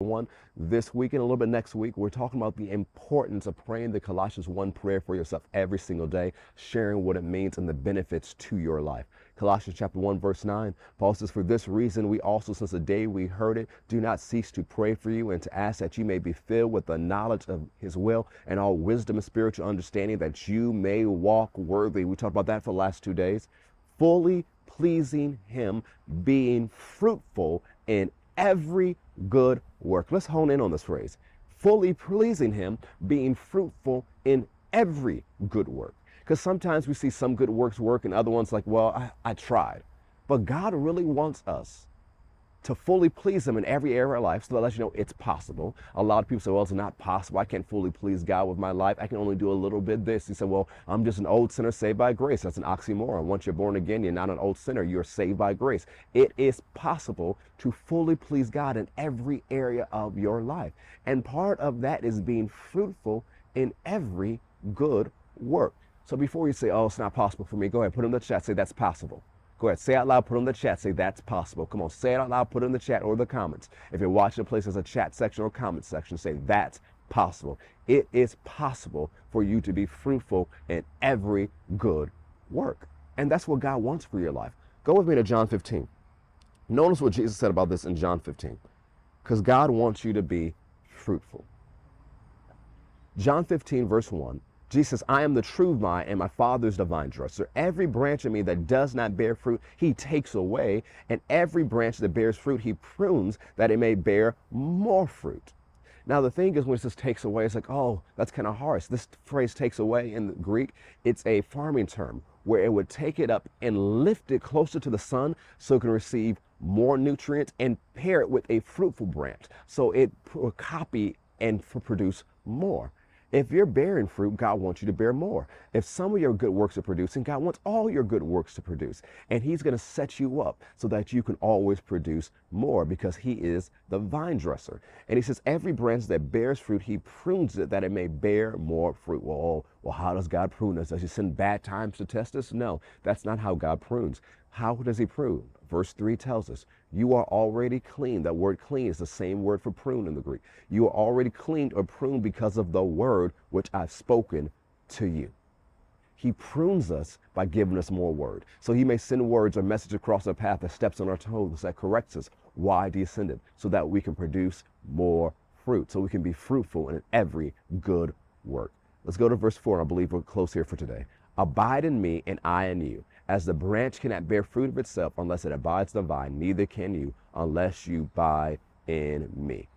1 this week and a little bit next week. We're talking about the importance of praying the Colossians 1 prayer for yourself every single day, sharing what it means and the benefits to your life. Colossians chapter 1 verse 9, Paul says, "For this reason we also, since the day we heard it, do not cease to pray for you and to ask that you may be filled with the knowledge of his will and all wisdom and spiritual understanding, that you may walk worthy." We talked about that for the last 2 days. Fully pleasing him, being fruitful in every good work. Let's hone in on this phrase. Fully pleasing him, being fruitful in every good work. Because sometimes we see some good works work and other ones like, well, I tried. But God really wants us to fully please him in every area of our life, so that lets you know it's possible. A lot of people say, well, it's not possible. I can't fully please God with my life. I can only do a little bit this. He said, well, I'm just an old sinner saved by grace. That's an oxymoron. Once you're born again, you're not an old sinner. You're saved by grace. It is possible to fully please God in every area of your life. And part of that is being fruitful in every good work. So before you say, oh, it's not possible for me, go ahead, put in the chat, say that's possible. Go ahead, say out loud, put it in the chat, say that's possible. Come on, say it out loud, put it in the chat or the comments. If you're watching a place there's a chat section or comment section, say that's possible. It is possible for you to be fruitful in every good work. And that's what God wants for your life. Go with me to John 15. Notice what Jesus said about this in John 15. Because God wants you to be fruitful. John 15, verse 1. Jesus says, I am the true vine, and my Father is the vine dresser. Every branch of me that does not bear fruit, he takes away. And every branch that bears fruit, he prunes, that it may bear more fruit. Now, the thing is, when it says takes away, it's like, oh, that's kind of harsh. This phrase takes away in the Greek, it's a farming term where it would take it up and lift it closer to the sun so it can receive more nutrients and pair it with a fruitful branch. So it will copy and produce more. If you're bearing fruit, God wants you to bear more. If some of your good works are producing, God wants all your good works to produce. And he's going to set you up so that you can always produce more, because he is the vine dresser. And he says, every branch that bears fruit, he prunes it that it may bear more fruit. Well, how does God prune us? Does he send bad times to test us? No, that's not how God prunes. How does he prune? Verse 3 tells us, you are already clean. That word clean is the same word for prune in the Greek. You are already cleaned or pruned because of the word which I've spoken to you. He prunes us by giving us more word. So he may send words or message across our path that steps on our toes, that corrects us. Why do you send it? So that we can produce more fruit, so we can be fruitful in every good work. Let's go to verse 4. I believe we're close here for today. Abide in me and I in you. As the branch cannot bear fruit of itself unless it abides the vine, neither can you unless you abide in me.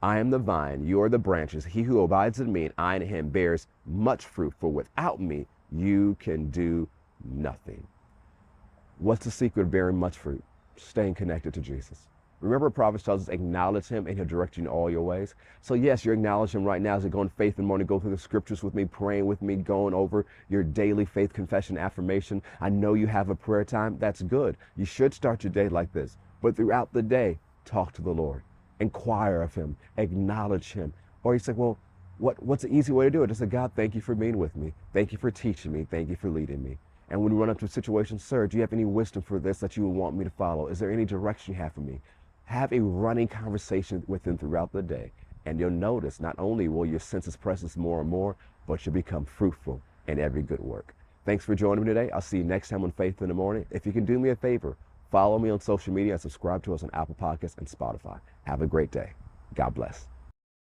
I am the vine, you are the branches. He who abides in me and I in him bears much fruit, for without me you can do nothing. What's the secret of bearing much fruit? Staying connected to Jesus. Remember, Proverbs tells us, acknowledge him and he'll direct you in all your ways. So yes, you're acknowledging him right now as you go in faith in the morning, go through the scriptures with me, praying with me, going over your daily faith confession affirmation. I know you have a prayer time. That's good. You should start your day like this. But throughout the day, talk to the Lord. Inquire of him. Acknowledge him. Or you say, well, what's the easy way to do it? Just say, God, thank you for being with me. Thank you for teaching me. Thank you for leading me. And when you run up to a situation, sir, do you have any wisdom for this that you would want me to follow? Is there any direction you have for me? Have a running conversation with him throughout the day, and you'll notice not only will you sense his presence more and more, but you'll become fruitful in every good work. Thanks for joining me today. I'll see you next time on Faith in the Morning. If you can do me a favor, follow me on social media and subscribe to us on Apple Podcasts and Spotify. Have a great day. God bless.